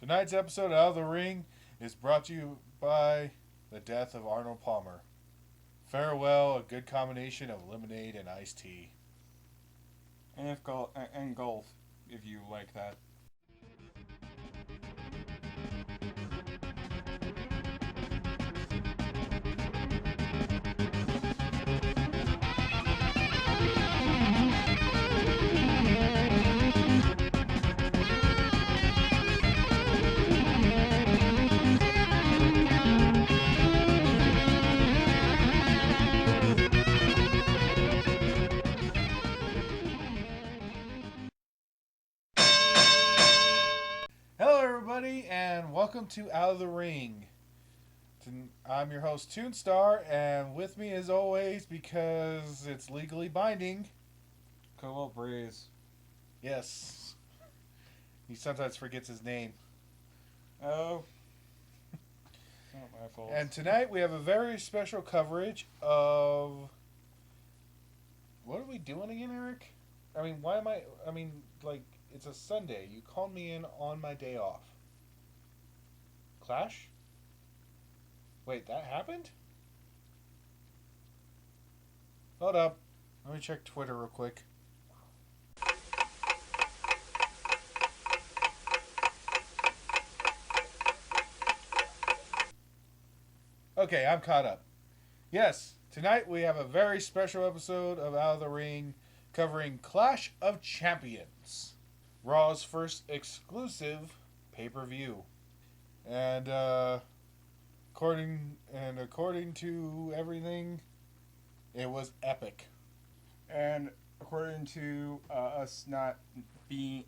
Tonight's episode of Out of the Ring is brought to you by the death of Arnold Palmer. Farewell, a good combination of lemonade and iced tea. And golf, if you like that. Hello, everybody, and welcome to Out of the Ring. I'm your host, Toonstar, and with me, as always, because it's legally binding, Cobalt Breeze. yes, he sometimes forgets his name. Oh. Not my fault. And tonight we have a very special coverage of. What are we doing again, Eric? It's a Sunday. You called me in on my day off. Clash? Wait, that happened? Hold up. Let me check Twitter real quick. Okay, I'm caught up. Yes, tonight we have a very special episode of Out of the Ring covering Clash of Champions, Raw's first exclusive pay-per-view. And according to everything, it was epic. And according to us not being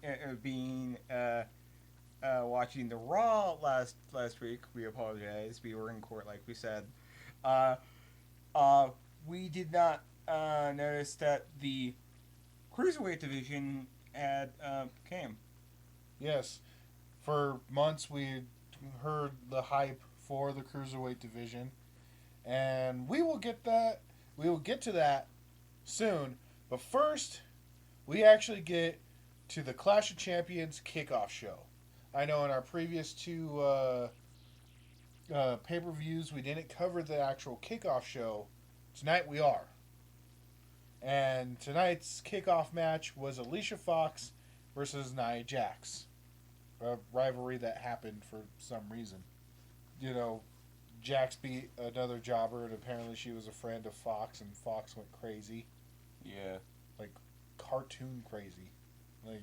watching the Raw last week, we apologize. We were in court, like we said. We did not notice that the cruiserweight division had came. Yes, for months we heard the hype for the cruiserweight division, and we will get that. We will get to that soon. But first, we actually get to the Clash of Champions kickoff show. I know in our previous two pay-per-views we didn't cover the actual kickoff show. Tonight we are. And tonight's kickoff match was Alicia Fox versus Nia Jax. A rivalry that happened for some reason. You know, Jax beat another jobber, and apparently she was a friend of Fox, and Fox went crazy. Yeah. Like, cartoon crazy. Like,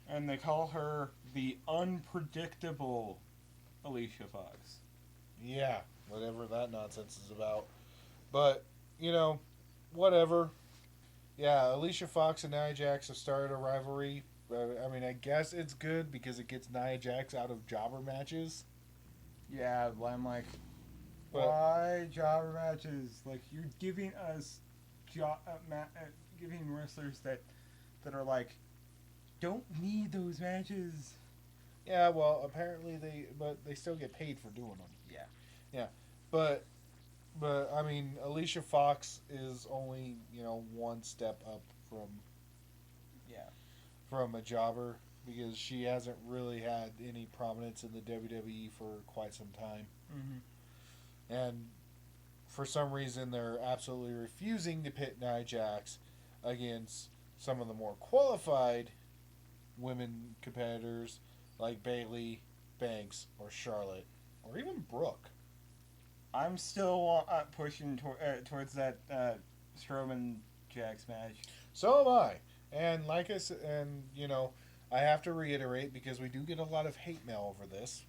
And they call her the unpredictable Alicia Fox. yeah, whatever that nonsense is about. But, you know, whatever. Yeah, Alicia Fox and Nia Jax have started a rivalry. I guess it's good because it gets Nia Jax out of jobber matches. Yeah, but I'm like, But- why jobber matches? Like, you're giving us giving wrestlers that are like, don't need those matches. Yeah, well, apparently they still get paid for doing them. Yeah. But Alicia Fox is only, one step up Yeah. from a jobber because she hasn't really had any prominence in the WWE for quite some time. Mm-hmm. And for some reason they're absolutely refusing to pit Nia Jax against some of the more qualified women competitors like Bayley, Banks, or Charlotte, or even Brooke. I'm still pushing towards that Strowman Jax match. So am I. And like I said, I have to reiterate because we do get a lot of hate mail over this.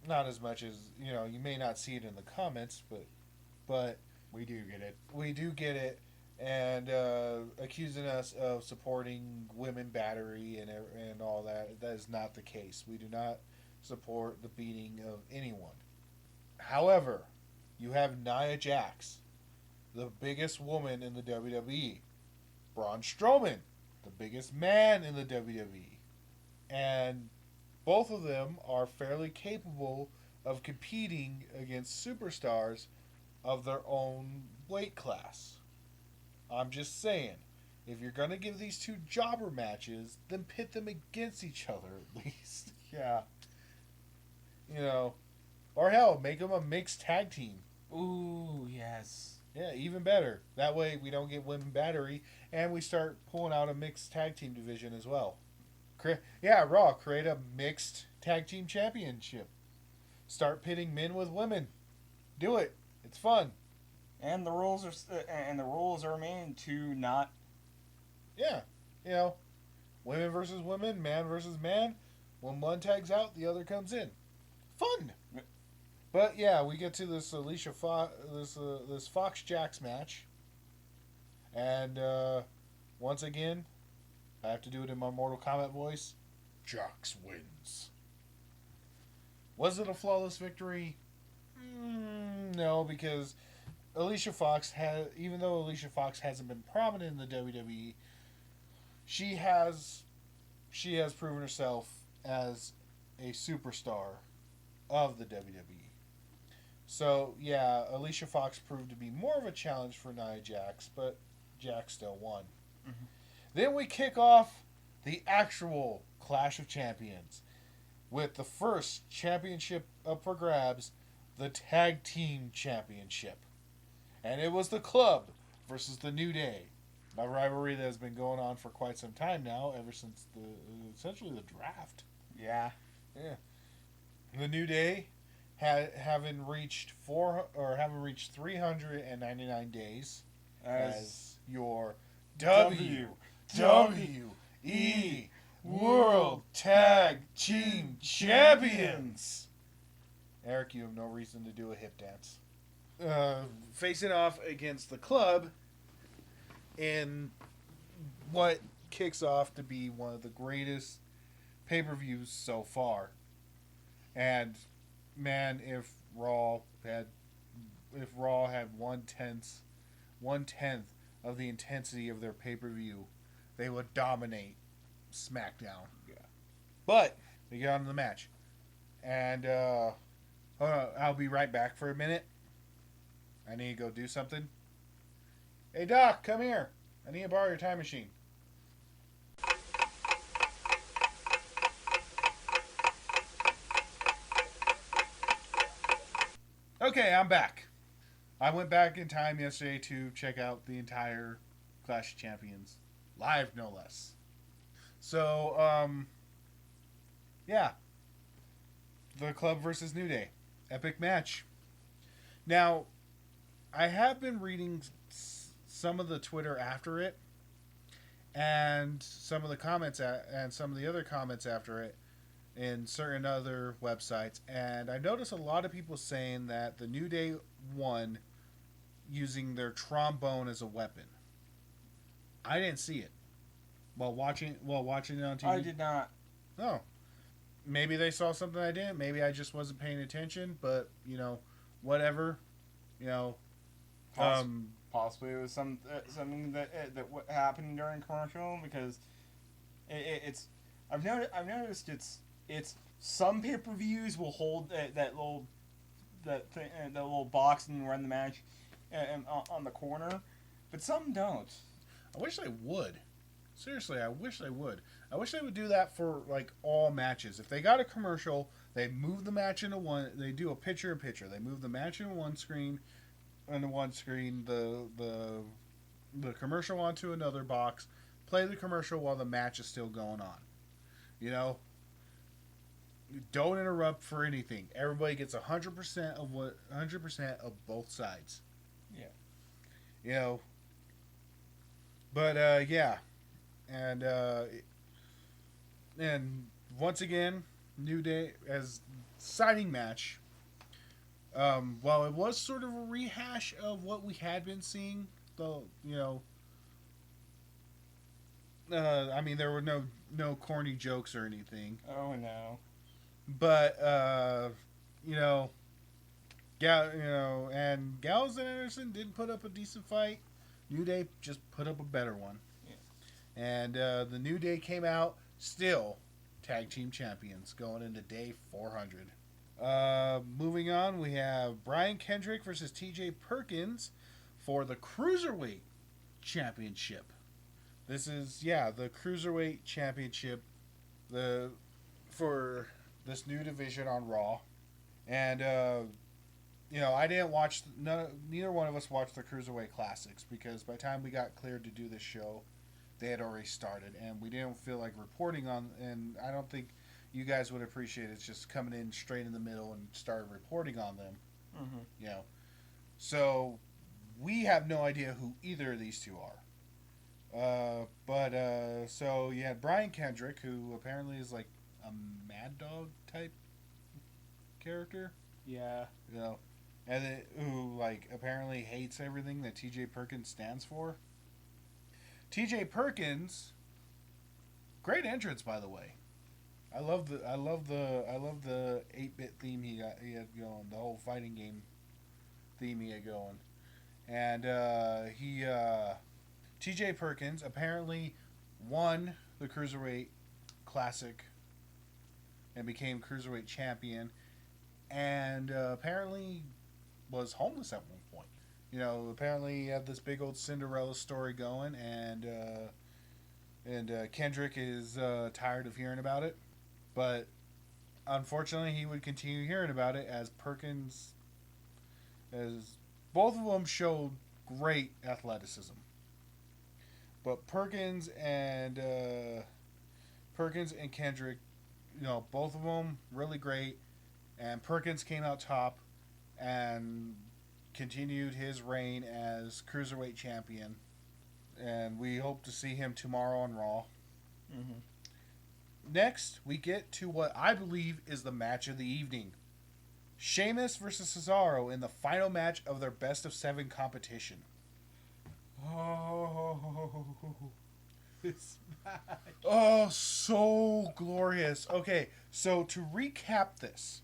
Not as much as, you may not see it in the comments, but We do get it. we do get it, and accusing us of supporting women battery and all that. That is not the case. We do not support the beating of anyone. However, you have Nia Jax, the biggest woman in the WWE. Braun Strowman, the biggest man in the WWE. And both of them are fairly capable of competing against superstars of their own weight class. I'm just saying, if you're going to give these two jobber matches, then pit them against each other at least. Yeah. You know, or hell, make them a mixed tag team. Ooh, yes. Yeah, even better. That way we don't get women battery, and we start pulling out a mixed tag team division as well. Yeah, Raw, create a mixed tag team championship. Start pitting men with women. Do it. It's fun. And the rules are remain to not. Yeah, you know, women versus women, man versus man. When one tags out, the other comes in. Fun. But yeah, we get to this this Fox Jax match, and once again, I have to do it in my Mortal Kombat voice. Jax wins. Was it a flawless victory? No, because Alicia Fox even though Alicia Fox hasn't been prominent in the WWE, she has proven herself as a superstar of the WWE. So yeah, Alicia Fox proved to be more of a challenge for Nia Jax, but Jax still won. Mm-hmm. Then we kick off the actual Clash of Champions with the first championship up for grabs, the Tag Team Championship. And it was the Club versus the New Day. A rivalry that has been going on for quite some time now, ever since essentially the draft. Yeah. Yeah. The New Day having reached 399 days as your WWE World Tag Team Champions. Eric, you have no reason to do a hip dance. Facing off against the Club in what kicks off to be one of the greatest pay-per-views so far. And man, if Raw had 1/10 of the intensity of their pay-per-view, they would dominate SmackDown. Yeah. But they get on to the match, and I'll be right back for a minute. I need to go do something. Hey Doc, come here. I need to borrow your time machine. Okay, I'm back. I went back in time yesterday to check out the entire Clash of Champions. Live, no less. So, yeah. The Club versus New Day. Epic match. Now, I have been reading some of the Twitter after it, and some of the comments, and some of the other comments after it, in certain other websites, and I noticed a lot of people saying that the New Day won using their trombone as a weapon. I didn't see it while watching it on TV. I did not. Oh, maybe they saw something I didn't. Maybe I just wasn't paying attention. But whatever. Possibly it was something that happened during commercial, because it's. I've noticed it's some pay-per-views will hold that little box and run the match on the corner, but some don't. I wish they would. Seriously, I wish they would. I wish they would do that for like all matches. If they got a commercial, they move the match into one. They do a picture-in-picture. They move the match into one screen, the commercial onto another box. Play the commercial while the match is still going on. Don't interrupt for anything. Everybody gets 100% of both sides. Yeah. But yeah, and once again, New Day as signing match. While it was sort of a rehash of what we had been seeing, though, I mean, there were no corny jokes or anything. Oh no. But and Gallows and Anderson did put up a decent fight. New Day just put up a better one. Yeah. And the New Day came out still tag team champions going into day 400. Moving on, we have Brian Kendrick versus TJ Perkins for the Cruiserweight Championship. This is, the Cruiserweight Championship for this new division on Raw. And I didn't watch neither one of us watched the Cruiserweight Classics because by the time we got cleared to do this show, they had already started, and we didn't feel like reporting on. And I don't think you guys would appreciate it just coming in straight in the middle and started reporting on them. Mm-hmm. So we have no idea who either of these two are. So you had Brian Kendrick, who apparently is like a Mad Dog type character. Yeah. And then, who like apparently hates everything that T.J. Perkins stands for. T.J. Perkins, great entrance by the way. I love the 8-bit theme he had going, the whole fighting game theme he had going, and T.J. Perkins apparently won the Cruiserweight Classic and became Cruiserweight Champion, and apparently was homeless at one point. Apparently he had this big old Cinderella story going, and Kendrick is tired of hearing about it, but unfortunately he would continue hearing about it as both of them showed great athleticism. But Perkins and Kendrick, both of them really great. And Perkins came out top and continued his reign as Cruiserweight Champion. And we hope to see him tomorrow on Raw. Mm-hmm. Next, we get to what I believe is the match of the evening. Sheamus versus Cesaro in the final match of their best of 7 competition. Oh, this match. Oh, so glorious. Okay, so to recap this,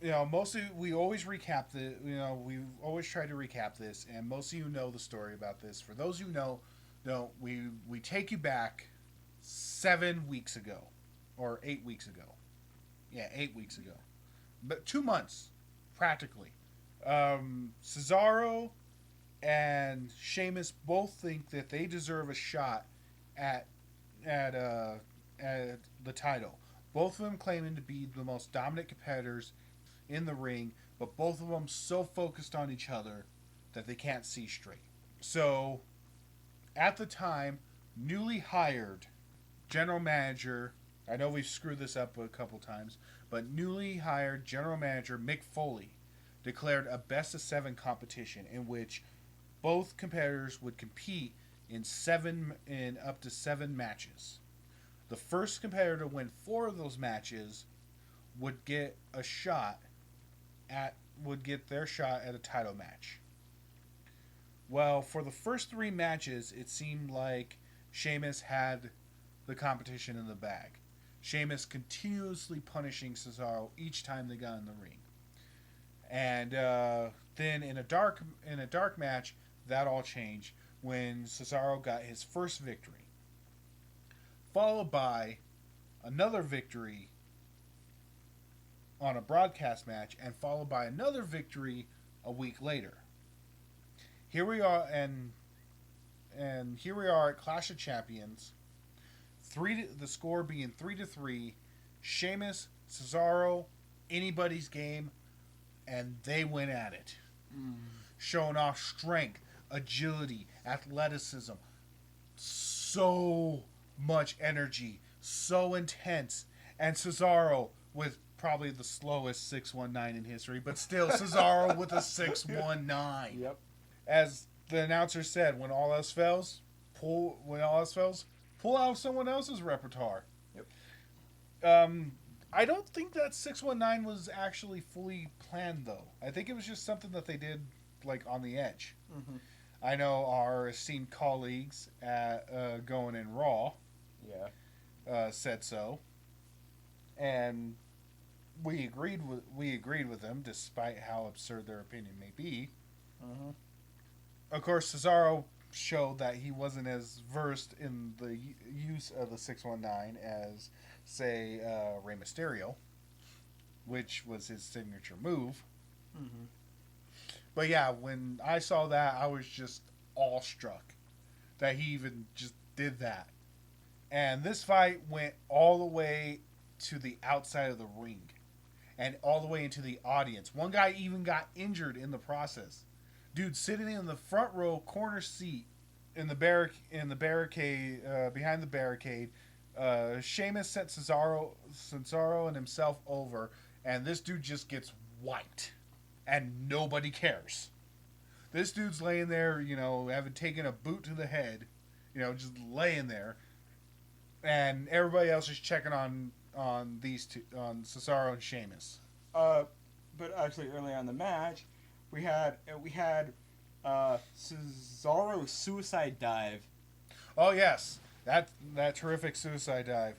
mostly we always recap we always try to recap this, and most of you know the story about this. For those who know, we take you back 7 weeks ago, or 8 weeks ago. Yeah, 8 weeks ago, but 2 months, practically. Cesaro and Sheamus both think that they deserve a shot at the title. Both of them claiming to be the most dominant competitors in the ring, but both of them so focused on each other that they can't see straight. So, at the time, newly hired general manager, I know we've screwed this up a couple times, but newly hired general manager Mick Foley declared a best of 7 competition in which both competitors would compete in up to 7 matches. The first competitor to win 4 of those matches would get their shot at a title match. Well, for the first 3 matches, it seemed like Sheamus had the competition in the bag. Sheamus continuously punishing Cesaro each time they got in the ring. And then in a dark match, that all changed when Cesaro got his first victory, followed by another victory on a broadcast match, and followed by another victory a week later. Here we are, and here we are at Clash of Champions. The score being 3-3. Sheamus, Cesaro, anybody's game, and they went at it, showing off strength, agility, athleticism, so much energy, so intense, and Cesaro with probably the slowest 619 in history, but still Cesaro with a 619. Yep. As the announcer said, when all else fails, pull out someone else's repertoire. Yep. I don't think that 619 was actually fully planned, though. I think it was just something that they did, like, on the edge. Mm-hmm. I know our esteemed colleagues at Going in Raw said so, and we agreed with them, despite how absurd their opinion may be. Mm-hmm. Of course, Cesaro showed that he wasn't as versed in the use of the 619 as, say, Rey Mysterio, which was his signature move. Mm-hmm. But yeah, when I saw that, I was just awestruck that he even just did that. And this fight went all the way to the outside of the ring. and all the way into the audience. One guy even got injured in the process. Dude sitting in the front row corner seat in the barricade behind the barricade. Sheamus sent Cesaro and himself over, and this dude just gets wiped, and nobody cares. This dude's laying there, having taken a boot to the head, just laying there, and everybody else is checking on these two, on Cesaro and Sheamus. But actually, early on in the match, we had Cesaro's suicide dive. Oh yes, that terrific suicide dive.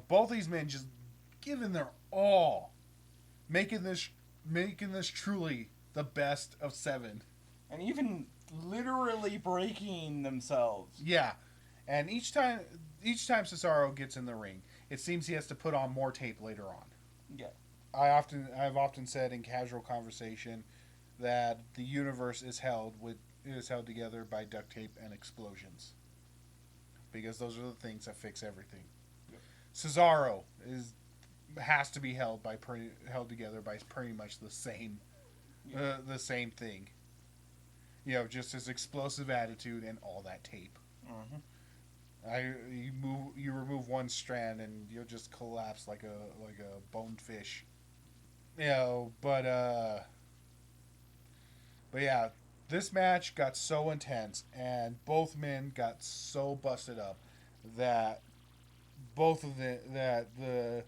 Both these men just giving their all, making this truly the best of 7. And even literally breaking themselves. Yeah, and each time Cesaro gets in the ring, it seems he has to put on more tape later on. Yeah. I've often said in casual conversation that the universe is held together by duct tape and explosions, because those are the things that fix everything. Yep. Cesaro has to be held together by pretty much the same thing. Just his explosive attitude and all that tape. Mm-hmm. You remove one strand and you'll just collapse like a boned fish. But yeah, this match got so intense and both men got so busted up that the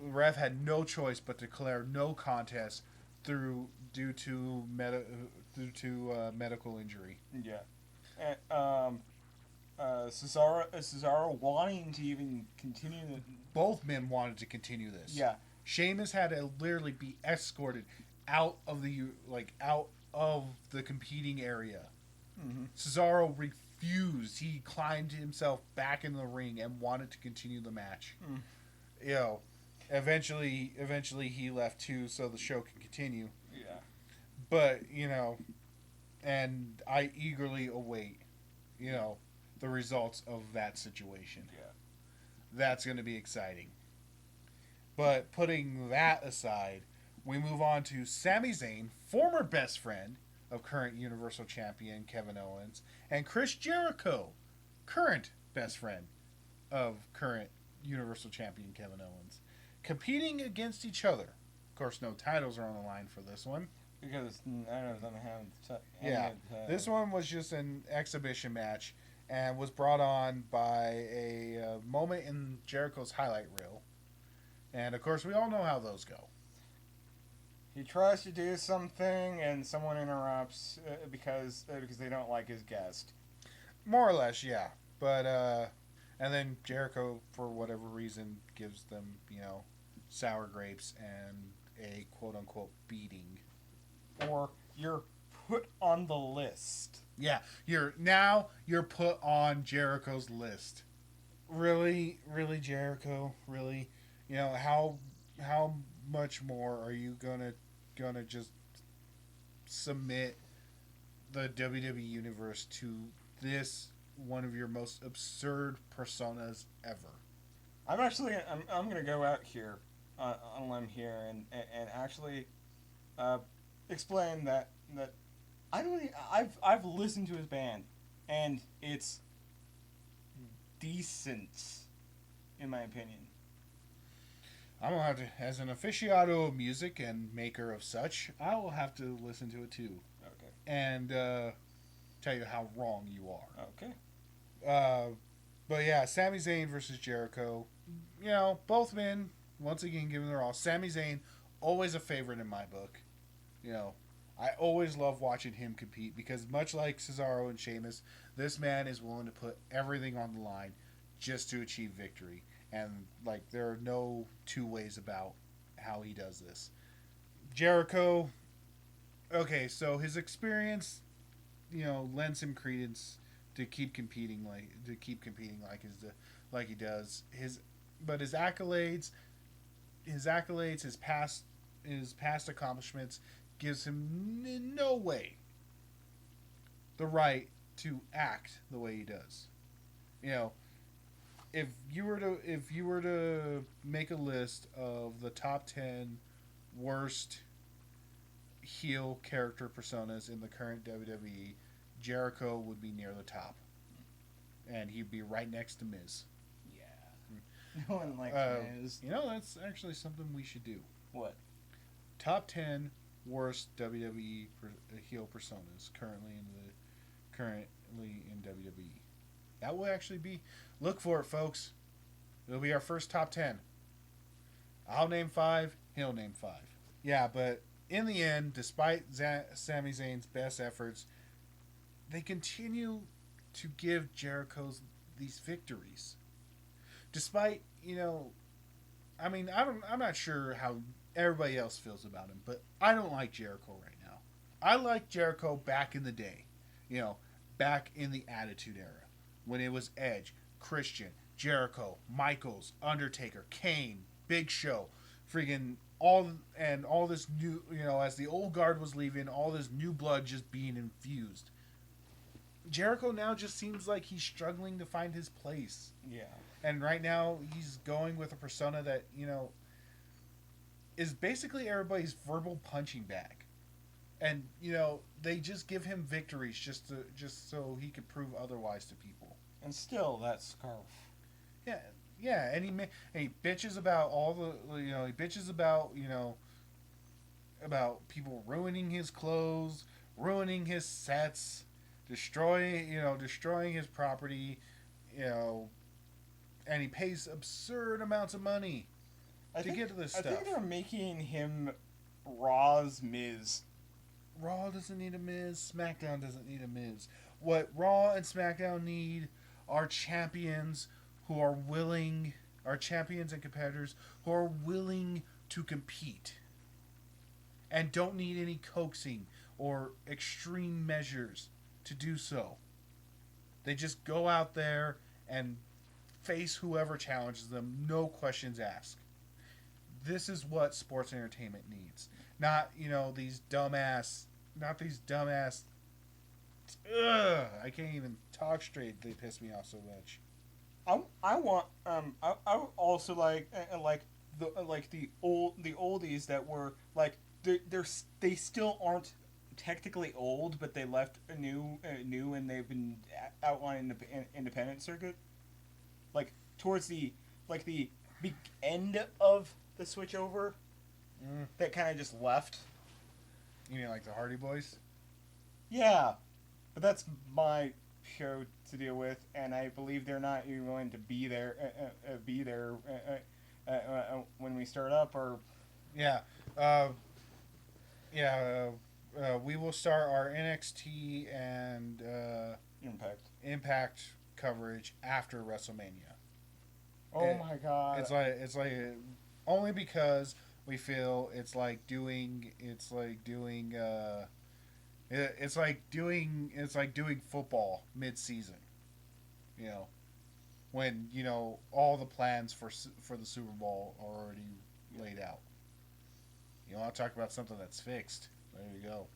ref had no choice but to declare no contest due to medical injury. Yeah. And, Cesaro wanting to even continue the... Both men wanted to continue this. Yeah. Sheamus had to literally be escorted out of the competing area. Mm-hmm. Cesaro refused. He climbed himself back in the ring and wanted to continue the match. Eventually he left too, so the show can continue. Yeah. But and I eagerly await, the results of that situation. Yeah. That's going to be exciting. But putting that aside, we move on to Sami Zayn, former best friend of current Universal Champion Kevin Owens, and Chris Jericho, current best friend of current Universal Champion Kevin Owens, competing against each other. Of course, no titles are on the line for this one. Because I don't have This one was just an exhibition match and was brought on by a moment in Jericho's highlight reel. And, of course, we all know how those go. He tries to do something and someone interrupts because they don't like his guest. More or less, yeah. But, and then Jericho, for whatever reason, gives them, sour grapes and a quote-unquote beating. Or you're put on the list. Yeah, you're put on Jericho's list. Really, Jericho? Really? How much more are you gonna just submit the WWE universe to this one of your most absurd personas ever? I'm gonna go out here on a limb here and actually explain that I've listened to his band and it's decent in my opinion. I'm gonna have to, as an aficionado of music and maker of such, I will have to listen to it too. Okay. And tell you how wrong you are. Okay. But yeah, Sami Zayn versus Jericho. Both men once again giving their all. Sami Zayn, always a favorite in my book. I always love watching him compete because much like Cesaro and Sheamus, this man is willing to put everything on the line just to achieve victory. And, there are no two ways about how he does this. Jericho, okay, so his experience, lends him credence to keep competing like he does. His accolades, his past accomplishments gives him in no way the right to act the way he does. if you were to make a list of the top 10 worst heel character personas in the current WWE, Jericho would be near the top, and he'd be right next to Miz. Yeah. No one likes Miz. That's actually something we should do. What? Top 10 worst WWE heel personas currently in WWE. That will actually be, look for it, folks. It'll be our first top 10. I'll name 5, he'll name 5. Yeah, but in the end, despite Sami Zayn's best efforts, they continue to give Jericho's these victories. Despite, I'm not sure how everybody else feels about him, but I don't like Jericho right now. I liked Jericho back in the day, back in the Attitude Era, when it was Edge, Christian, Jericho, Michaels, Undertaker, Kane, Big Show, friggin' all this new, as the old guard was leaving, all this new blood just being infused. Jericho now just seems like he's struggling to find his place. Yeah. And right now he's going with a persona that, is basically everybody's verbal punching bag. And, they just give him victories just so he could prove otherwise to people. And still, that scarf. Yeah, and he bitches about he bitches about people ruining his clothes, ruining his sets, destroying his property, and he pays absurd amounts of money to get to this stuff. I think they're making him Raw's Miz. Raw doesn't need a Miz. SmackDown doesn't need a Miz. What Raw and SmackDown need are champions who are willing, are champions and competitors who are willing to compete and don't need any coaxing or extreme measures to do so. They just go out there and face whoever challenges them, no questions asked. This is what sports entertainment needs. Not, these dumbass. Ugh, I can't even talk straight. They piss me off so much. I would also like the oldies that were like they still aren't technically old, but they left new and they've been outlining the independent circuit. Like towards the big end of the switch over, that kind of just left. You mean like the Hardy Boys? Yeah, but that's my show to deal with, and I believe they're not even going to be there when we start up. Or we will start our NXT and Impact coverage after WrestleMania. My god! It's like only because we feel it's like doing football mid-season, when all the plans for the Super Bowl are already laid out. You want to talk about something that's fixed? There you go.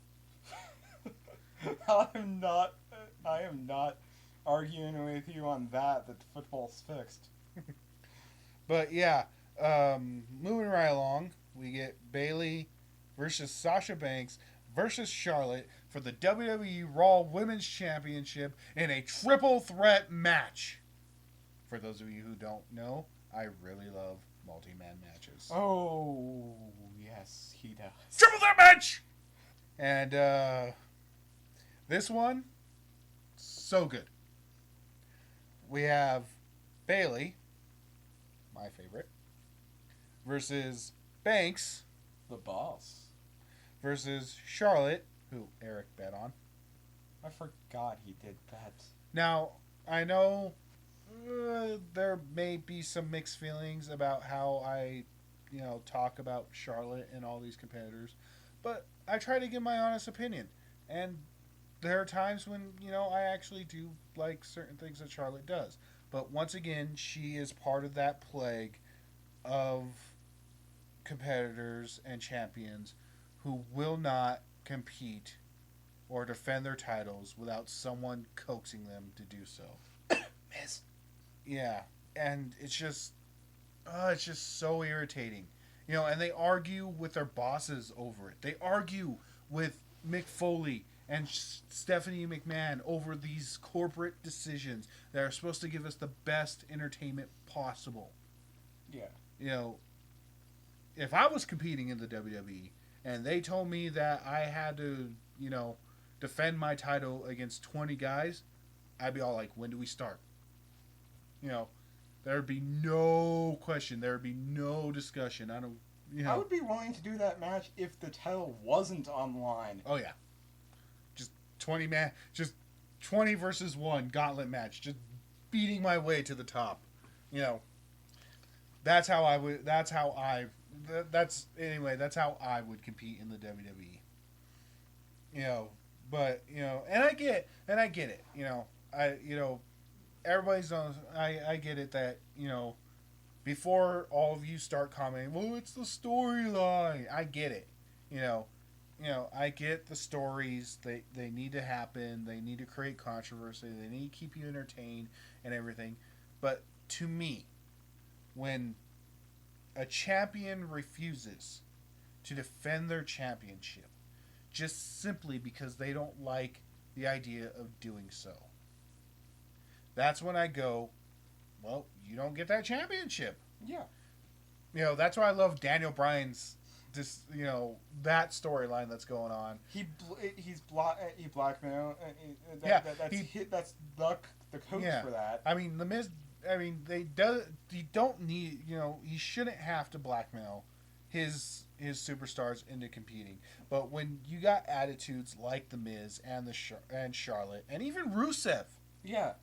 I am not arguing with you on that football's fixed. But yeah, moving right along, we get Bayley versus Sasha Banks versus Charlotte for the WWE Raw Women's Championship in a triple threat match. For those of you who don't know, I really love multi-man matches. Oh, yes, he does. Triple threat match! And this one, so good. We have Bayley, my favorite, versus Banks, the boss, versus Charlotte, who Eric bet on. I forgot he did that. Now, I know there may be some mixed feelings about how I, talk about Charlotte and all these competitors, but I try to give my honest opinion. And there are times when, I actually do like certain things that Charlotte does. But once again, she is part of that plague of competitors and champions who will not compete or defend their titles without someone coaxing them to do so. Miz. Yeah. and it's just so irritating. And they argue with their bosses over it. They argue with Mick Foley and Stephanie McMahon over these corporate decisions that are supposed to give us the best entertainment possible. Yeah. If I was competing in the WWE and they told me that I had to, defend my title against 20 guys, I'd be all like, when do we start? There would be no question. There would be no discussion. I would be willing to do that match if the title wasn't on the line. Oh yeah, just just 20 versus 1 gauntlet match, just beating my way to the top. That's how I would. That's how I. That's how I would compete in the WWE. But and I get it. Everybody's on. I get it that before all of you start commenting, well, it's the storyline. I get it. I get the stories. They need to happen. They need to create controversy. They need to keep you entertained and everything. But to me, when a champion refuses to defend their championship just simply because they don't like the idea of doing so, that's when I go, well, you don't get that championship. Yeah. That's why I love Daniel Bryan's that storyline that's going on. He blackmailed. That's the coach for that. I mean, the Miz. He don't need. He shouldn't have to blackmail his superstars into competing. But when you got attitudes like the Miz and and Charlotte and even Rusev. Yeah.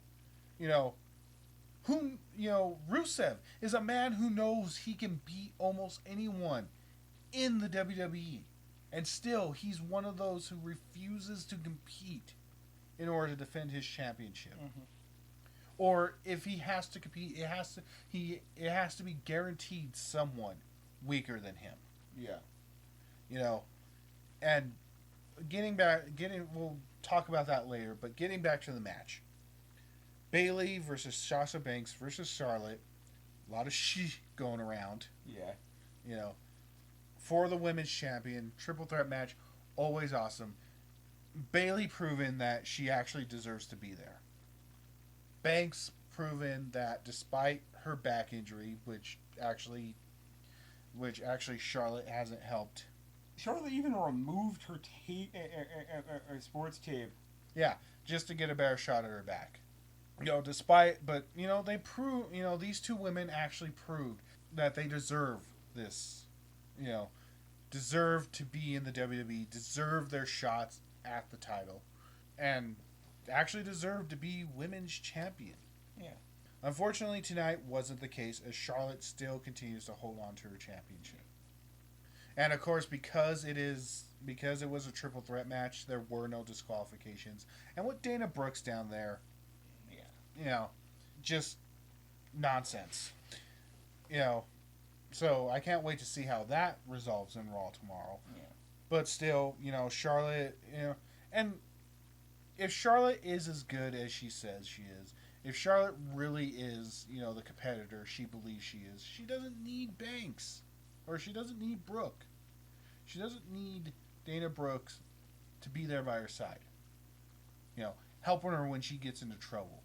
Rusev is a man who knows he can beat almost anyone in the WWE. And still, he's one of those who refuses to compete in order to defend his championship. Mm-hmm. Or if he has to compete, it has to be guaranteed someone weaker than him. Yeah. And we'll talk about that later, but getting back to the match. Bayley versus Sasha Banks versus Charlotte. A lot of going around. Yeah. For the women's champion, triple threat match, always awesome. Bayley proven that she actually deserves to be there. Banks proven that despite her back injury, which actually Charlotte hasn't helped. Charlotte even removed her sports tape. Yeah, just to get a better shot at her back. They prove, these two women actually proved that they deserve this, deserve to be in the WWE, deserve their shots at the title, and actually deserve to be women's champion. Yeah. Unfortunately, tonight wasn't the case, as Charlotte still continues to hold on to her championship. And of course, because it was a triple threat match, there were no disqualifications. And with Dana Brooks down there, just nonsense. So I can't wait to see how that resolves in Raw tomorrow. Yeah. But still, Charlotte, and if Charlotte is as good as she says she is, if Charlotte really is, the competitor she believes she is, she doesn't need Banks. Or she doesn't need Brooke. She doesn't need Dana Brooks to be there by her side. Helping her when she gets into trouble.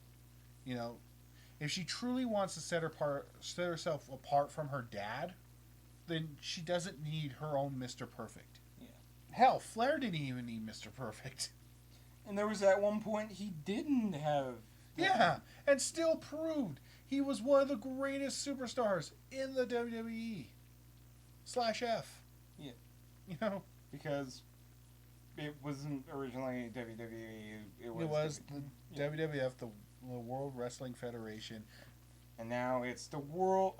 If she truly wants to set herself apart from her dad, then she doesn't need her own Mr. Perfect. Yeah. Hell, Flair didn't even need Mr. Perfect. And there was at one point he didn't have. Yeah, and still proved he was one of the greatest superstars in the WWE. /F. Yeah. Because it wasn't originally WWE. It was the WWF, the World Wrestling Federation. And now it's the World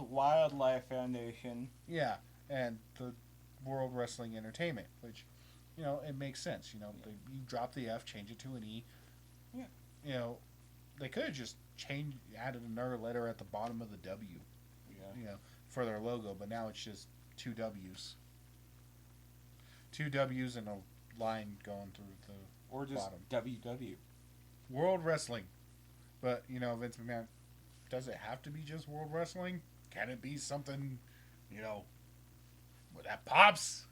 Wildlife Foundation. Yeah, and the World Wrestling Entertainment, which, it makes sense. You drop the F, change it to an E. Yeah. They could have just added another letter at the bottom of the W. Yeah. For their logo, but now it's just two W's. Two W's and a line going through the or just bottom. WW. World Wrestling. But, Vince McMahon, Does it have to be just World Wrestling? Can it be something, you know, that pops?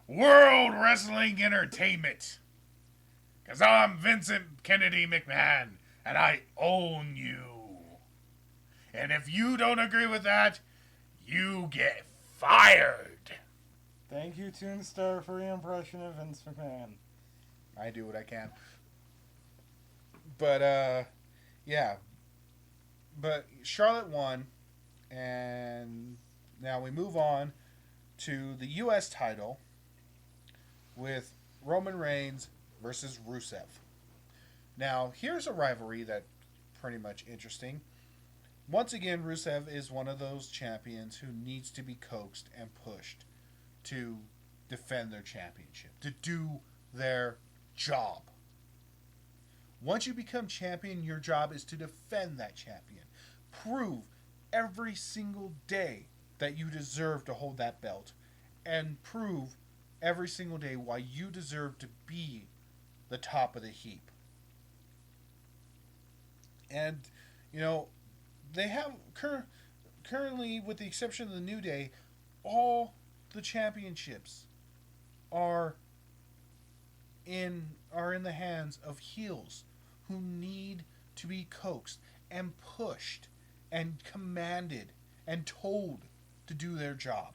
World Wrestling Entertainment. Because I'm Vincent Kennedy McMahon, and I own you. And if you don't agree with that, you get fired. Thank you, Toonstar, for your impression of Vince McMahon. I do what I can. But, yeah. But Charlotte won, and now we move on to the U.S. title with Roman Reigns versus Rusev. Now, here's a rivalry that's pretty much interesting. Once again, Rusev is one of those champions who needs to be coaxed and pushed to defend their championship, to do their job. Once you become champion, your job is to defend that champion. Prove every single day that you deserve to hold that belt, and prove every single day why you deserve to be the top of the heap. And, you know, they have currently, with the exception of the New Day, all the championships are in the hands of heels who need to be coaxed and pushed and commanded and told to do their job.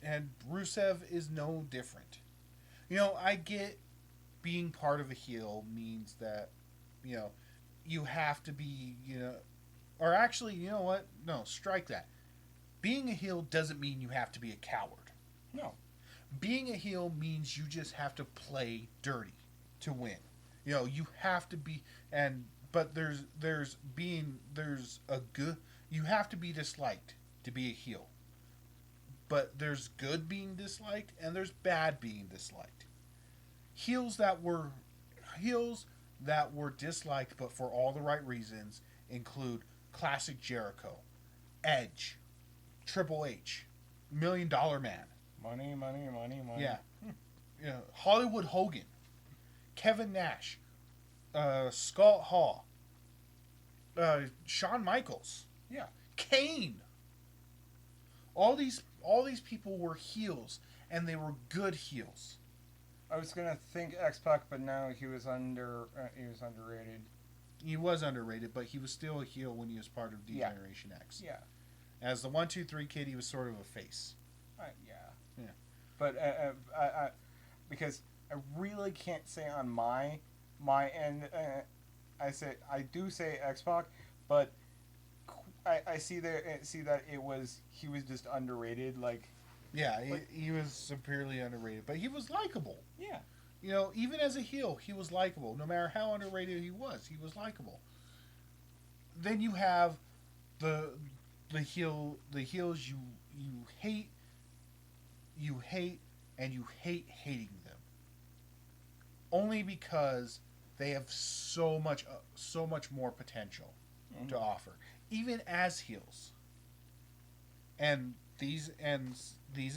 And Rusev is no different. You know, I get being part of a heel means that, you know, you have to be, you know, or actually, you know what? No, strike that. Being a heel doesn't mean you have to be a coward. No. Being a heel means you just have to play dirty to win. You know, you have to be, but there's a good, you have to be disliked to be a heel. But there's good being disliked and there's bad being disliked. Heels that were disliked but for all the right reasons include Classic Jericho, Edge, Triple H, $1 Million Man. Money. Yeah. Yeah. Hollywood Hogan, Kevin Nash, Scott Hall, Shawn Michaels. Yeah. Kane. All these people were heels, and they were good heels. I was gonna think X-Pac, but now he was underrated. He was underrated, but he was still a heel when he was part of D-Generation X. Yeah. As the 1, 2, 3 kid, he was sort of a face. Yeah. Yeah. But I because I really can't say on my end. I do say X-Pac, but I see that he was just underrated. Like, yeah, he was severely underrated, but he was likable. Yeah. You know, even as a heel, he was likable. No matter how underrated he was likable. Then you have the heels you hate, and you hate hating them. Only because they have so much more potential to offer, even as heels. And these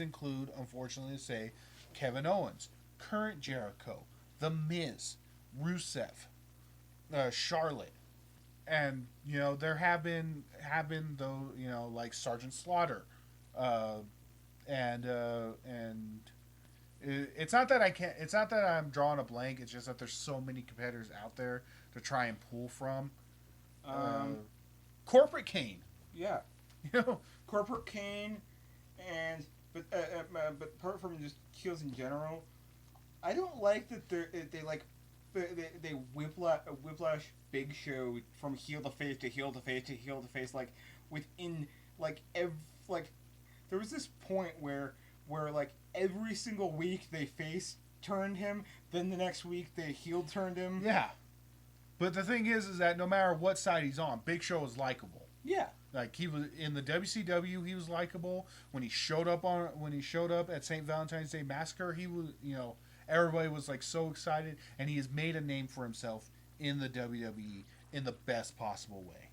include, unfortunately to say, Kevin Owens, current Jericho, The Miz, Rusev, Charlotte, and you know there have been though, you know, like Sergeant Slaughter, and it's not that I'm drawing a blank. It's just that there's so many competitors out there to try and pull from. Corporate Kane. Yeah. You know, Corporate Kane, but apart from just heels in general, I don't like that they whiplash Big Show from heel to face to heel to face to heel to face, like within there was this point where like every single week they face turned him, then the next week they heel turned him. Yeah. But the thing is that no matter what side he's on, Big Show is likable. Yeah. Like he was in the WCW, he was likable. When he showed up at St. Valentine's Day Massacre, he was, you know, everybody was like so excited, and he has made a name for himself in the WWE in the best possible way.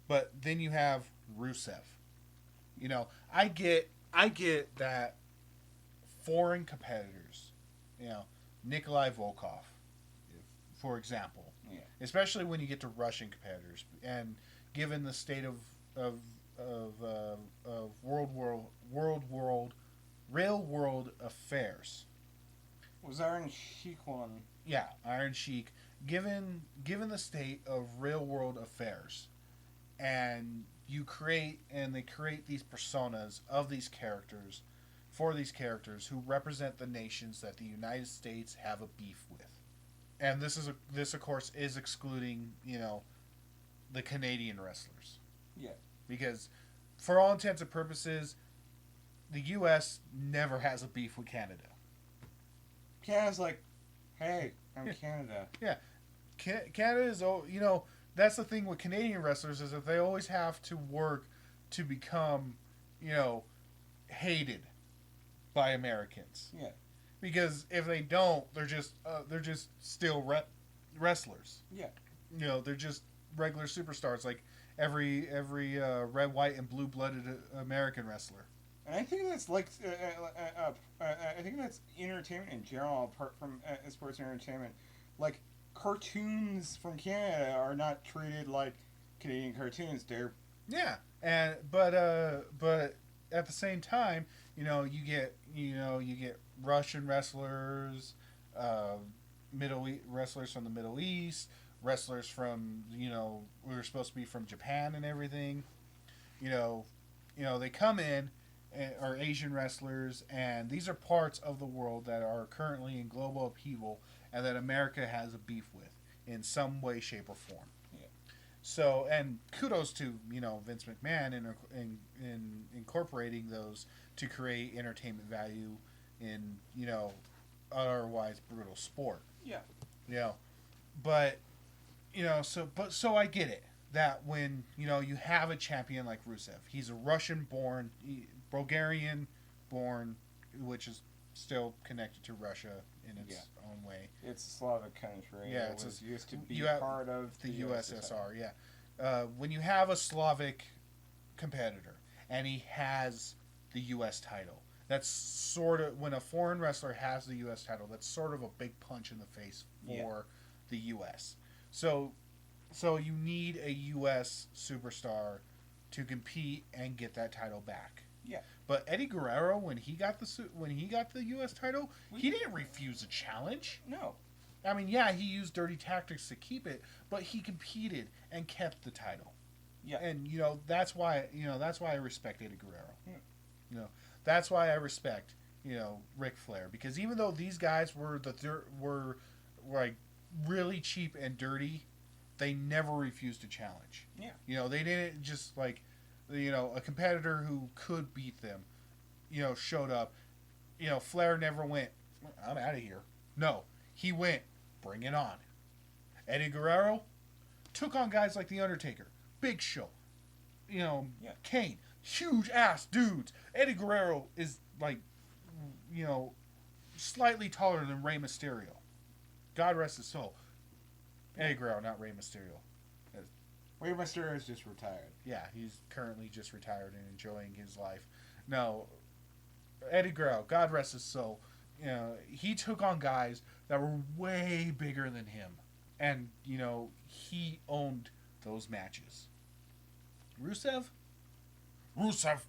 But then you have Rusev. You know, I get that foreign competitors, you know, Nikolai Volkov, for example, Yeah. especially when you get to Russian competitors. And given the state of real world affairs, Was Iron Sheik one? yeah, Iron Sheik. Given the state of real world affairs, and they create these personas of these characters for these characters who represent the nations that the United States have a beef with. And this of course is excluding, the Canadian wrestlers. Yeah. Because for all intents and purposes, the US never has a beef with Canada. Canada's like, hey, I'm Canada. Yeah. Canada is, that's the thing with Canadian wrestlers is that they always have to work to become, hated by Americans. Yeah. Because if they don't, they're just still wrestlers. Yeah. They're just regular superstars like every red, white, and blue blooded American wrestler. And I think that's like, I think that's entertainment in general, apart from sports entertainment. Like, cartoons from Canada are not treated like Canadian cartoons. They're but at the same time, you get Russian wrestlers, wrestlers from the Middle East, wrestlers from we were supposed to be from Japan and everything. They come in, are Asian wrestlers, and these are parts of the world that are currently in global upheaval and that America has a beef with in some way, shape, or form. Yeah. So, and kudos to Vince McMahon in incorporating those to create entertainment value in otherwise brutal sport. Yeah. But so I get it that when you have a champion like Rusev, he's a Russian-born, Bulgarian-born, which is still connected to Russia in its own way. It's a Slavic country. Yeah, it was used to be have part of the USSR. Yeah, when you have a Slavic competitor and he has the U.S. title, that's sort of when a foreign wrestler has the U.S. title. That's sort of a big punch in the face for the U.S. So you need a U.S. superstar to compete and get that title back. Yeah. But Eddie Guerrero, when he got the U.S. title, he didn't refuse a challenge. No. I mean, yeah, he used dirty tactics to keep it, but he competed and kept the title. Yeah. And that's why I respect Eddie Guerrero. Yeah. That's why I respect Ric Flair, because even though these guys were were like really cheap and dirty, they never refused a challenge. Yeah. They didn't just like a competitor who could beat them, showed up. Flair never went, I'm out of here. No, he went, bring it on. Eddie Guerrero took on guys like The Undertaker, Big Show, Kane, huge ass dudes. Eddie Guerrero is like, slightly taller than Rey Mysterio. God rest his soul. Eddie Guerrero, not Rey Mysterio. Rey Mysterio is just retired. Yeah, he's currently just retired and enjoying his life. No, Eddie Guerrero, God rest his soul. He took on guys that were way bigger than him, and he owned those matches. Rusev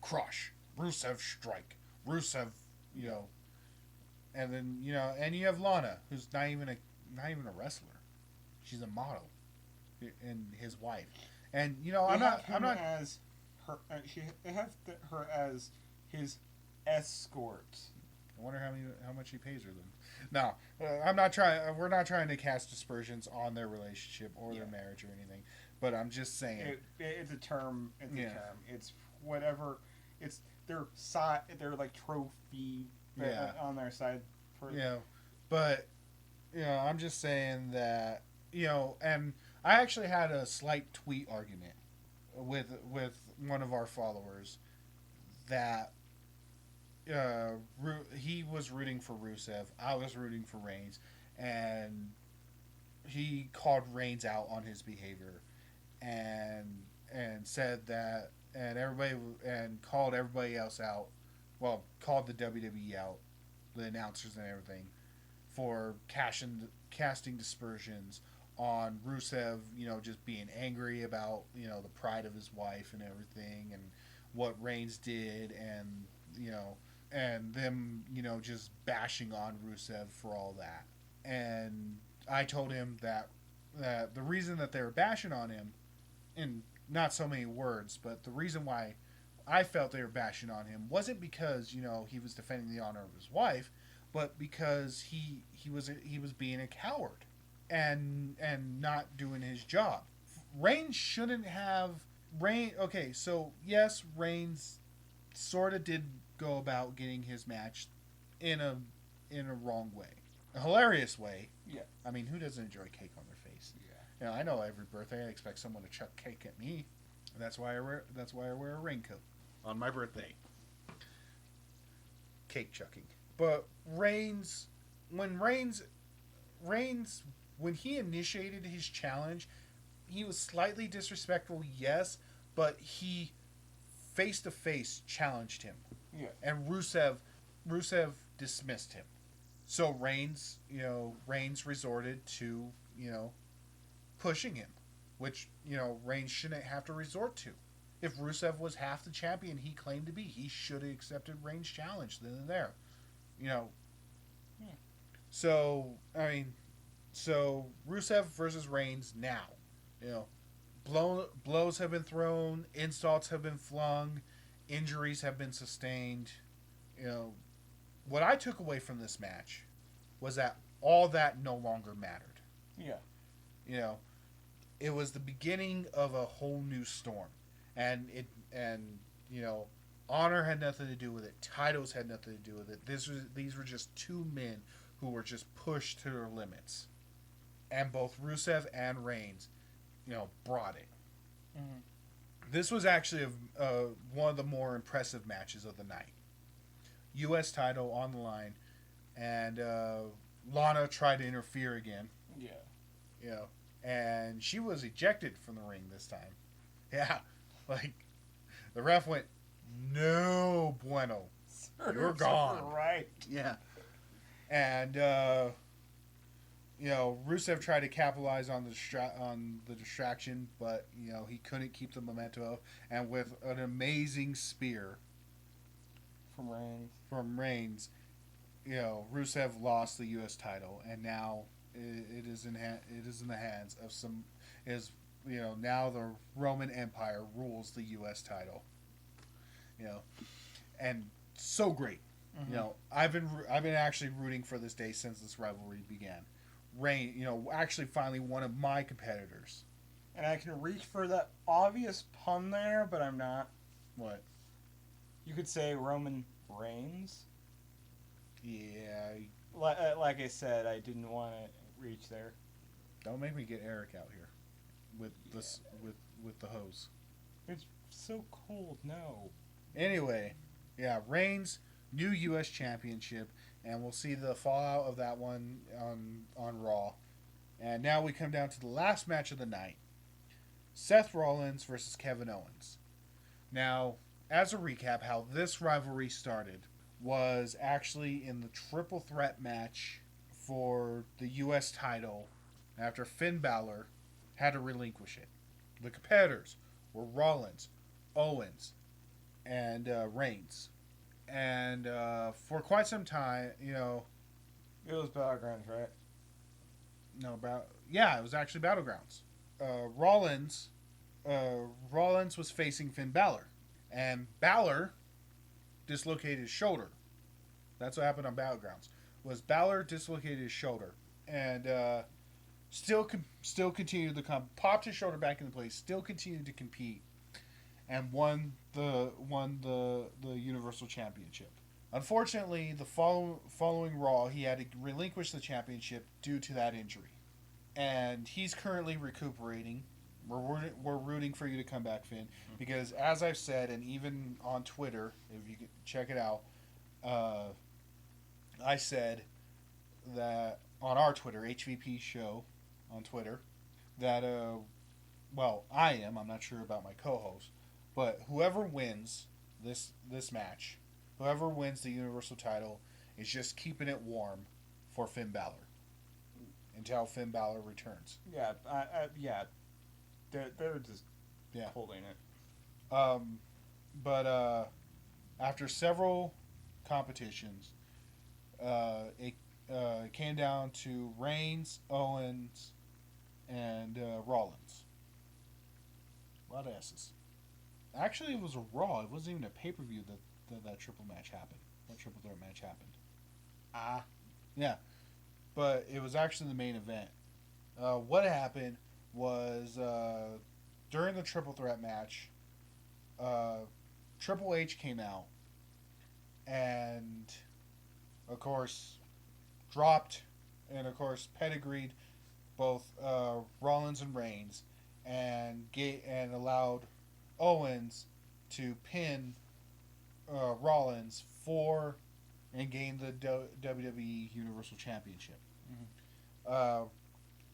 crush, Rusev strike, Rusev, and then and you have Lana, who's not even a wrestler. She's a model, and his wife. And I'm not as her. They have her as his escort. I wonder how much he pays her then. No, I'm not trying. We're not trying to cast aspersions on their relationship or their marriage or anything. But I'm just saying it's a term. It's a term. It's whatever. It's their side. They're like trophy. On their side. But I'm just saying that and I actually had a slight tweet argument with one of our followers that he was rooting for Rusev, I was rooting for Reigns, and he called Reigns out on his behavior and said that and called everybody else out, called the WWE out, the announcers and everything, for casting dispersions on Rusev, just being angry about, the pride of his wife and everything, and what Reigns did, and, and them, just bashing on Rusev for all that. And I told him that the reason that they were bashing on him, in not so many words, but the reason why I felt they were bashing on him wasn't because, he was defending the honor of his wife, but because he was being a coward and not doing his job. Reigns shouldn't have Okay, so yes, Reigns sort of did go about getting his match in a wrong way, a hilarious way. Yeah. I mean, who doesn't enjoy cake on their face? Yeah. I know every birthday I expect someone to chuck cake at me. That's why I wear a raincoat on my birthday. Cake chucking. But Reigns, when he initiated his challenge, he was slightly disrespectful, yes, but he face to face challenged him. Yeah. And Rusev dismissed him. So Reigns resorted to, pushing him, which, Reigns shouldn't have to resort to. If Rusev was half the champion he claimed to be, he should have accepted Reigns' challenge then and there. Yeah. So, Rusev versus Reigns now. Blows have been thrown, insults have been flung, injuries have been sustained. What I took away from this match was that all that no longer mattered. Yeah. It was the beginning of a whole new storm. And honor had nothing to do with it. Titles had nothing to do with it. These were just two men who were just pushed to their limits. And both Rusev and Reigns, brought it. Mm-hmm. This was actually one of the more impressive matches of the night. U.S. title on the line, and Lana tried to interfere again. Yeah. And she was ejected from the ring this time. Yeah, the ref went, "No bueno, you're gone." Right. Yeah, and Rusev tried to capitalize on the distraction, but he couldn't keep the momentum, and with an amazing spear from Reigns, Rusev lost the U.S. title, and now it is in the hands of now the Roman Empire rules the U.S. title. And so great. Mm-hmm. I've been actually rooting for this day since this rivalry began. Reigns, actually finally one of my competitors. And I can reach for that obvious pun there, but I'm not. What? You could say Roman Reigns. Yeah. Like I said, I didn't want to reach there. Don't make me get Eric out here with this with the hose. It's so cold. No. Anyway, yeah, Reigns, new U.S. championship, and we'll see the fallout of that one on Raw. And now we come down to the last match of the night. Seth Rollins versus Kevin Owens. Now, as a recap, how this rivalry started was actually in the triple threat match for the U.S. title after Finn Balor had to relinquish it. The competitors were Rollins, Owens, and Reigns. And for quite some time, It was Battlegrounds, right? It was actually Battlegrounds. Rollins was facing Finn Balor, and Balor dislocated his shoulder. That's what happened on Battlegrounds. Was Balor dislocated his shoulder and still continued to popped his shoulder back into place, still continued to compete, and won the Universal Championship. Unfortunately, the following Raw, he had to relinquish the championship due to that injury, and he's currently recuperating. We're rooting for you to come back, Finn, because as I've said, and even on Twitter, if you can check it out, I said that on our Twitter, HVP Show on Twitter, that I'm not sure about my co-host, but whoever wins this match, whoever wins the Universal title, is just keeping it warm for Finn Balor. until Finn Balor returns. Yeah, yeah. They're just holding it. But after several competitions, it came down to Reigns, Owens, and Rollins. A lot of S's. Actually, it was a Raw. It wasn't even a pay per view that triple match happened. That triple threat match happened. Yeah, but it was actually the main event. What happened was during the triple threat match, Triple H came out and, of course, dropped and, of course, pedigreed both Rollins and Reigns and allowed Owens to pin Rollins and gain the WWE Universal Championship. Mm-hmm.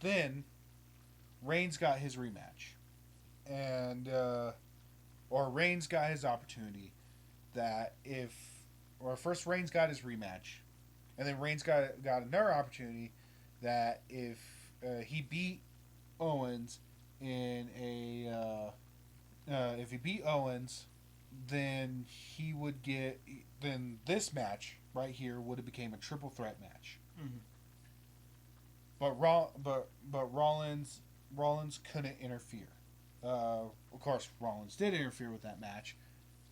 Then Reigns got his rematch, and or Reigns got his opportunity. First Reigns got his rematch, and then Reigns got another opportunity that if he beat Owens in if he beat Owens, then then this match right here would have became a triple threat match. Mm-hmm. But Rollins couldn't interfere. Of course, Rollins did interfere with that match,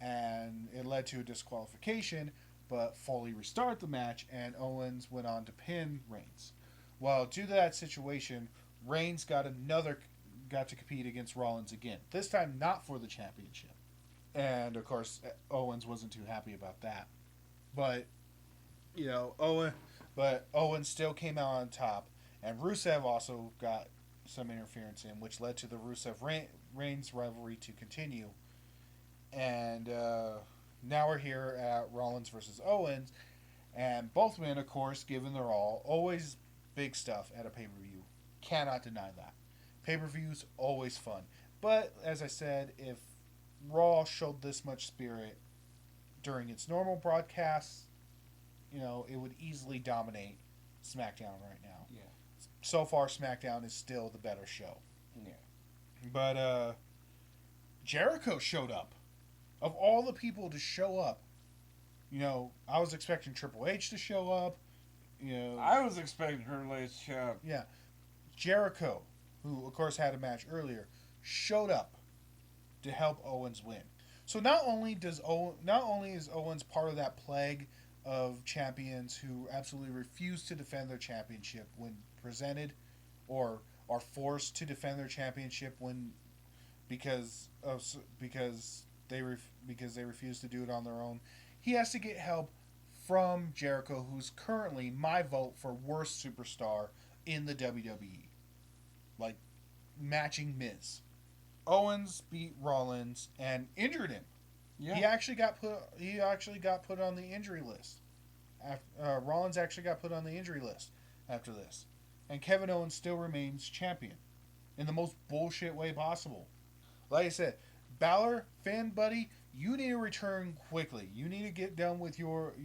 and it led to a disqualification. But Foley restarted the match, and Owens went on to pin Reigns. Well, due to that situation, Reigns got to compete against Rollins again. This time, not for the championship, and of course, Owens wasn't too happy about that. But Owens still came out on top. And Rusev also got some interference in, which led to the Rusev Reigns rivalry to continue. And now we're here at Rollins versus Owens. And both men, of course, given their all, always big stuff at a pay-per-view. Cannot deny that. Pay-per-views, always fun. But, as I said, if Raw showed this much spirit during its normal broadcasts, it would easily dominate SmackDown right now. Yeah. So far, SmackDown is still the better show. Yeah. But Jericho showed up. Of all the people to show up, I was expecting Triple H to show up. I was expecting Triple H to show up. Yeah. Jericho, who of course had a match earlier, showed up to help Owens win. So not only is Owens part of that plague of champions who absolutely refuse to defend their championship when presented, or are forced to defend their championship because they refuse to do it on their own. He has to get help from Jericho, who's currently my vote for worst superstar in the WWE, like matching Miz. Owens beat Rollins and injured him. Yeah. He actually got put on the injury list. Rollins actually got put on the injury list after this, and Kevin Owens still remains champion in the most bullshit way possible. Like I said, Balor, Finn, buddy, you need to return quickly. You need to get done with your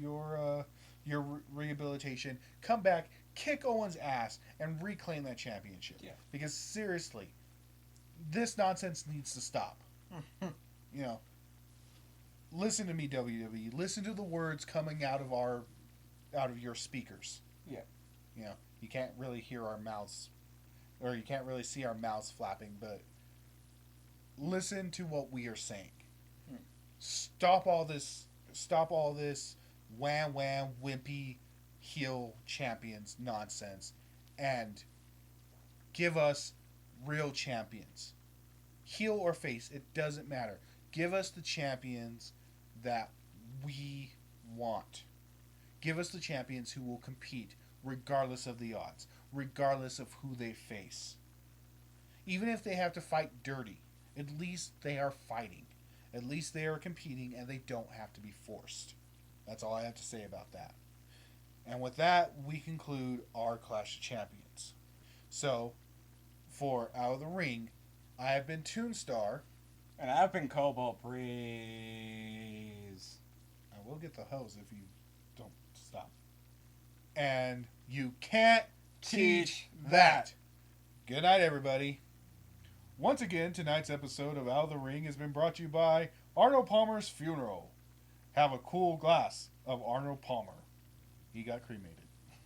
rehabilitation. Come back, kick Owens' ass, and reclaim that championship. Yeah. Because seriously, this nonsense needs to stop. Listen to me, WWE. Listen to the words coming out of your speakers. Yeah. You can't really hear our mouths, or you can't really see our mouths flapping, but listen to what we are saying. Stop all this wham wham wimpy heel champions nonsense, and give us real champions. Heel or face, it doesn't matter. Give us the champions that we want. Give us the champions who will compete regardless of the odds, regardless of who they face. Even if they have to fight dirty, at least they are fighting. At least they are competing and they don't have to be forced. That's all I have to say about that. And with that, we conclude our Clash of Champions. So, for Out of the Ring, I have been Toonstar. And I've been Cobalt Breeze. I will get the hose if you don't stop. And you can't teach that. Good night, everybody. Once again, tonight's episode of Out of the Ring has been brought to you by Arnold Palmer's Funeral. Have a cool glass of Arnold Palmer. He got cremated.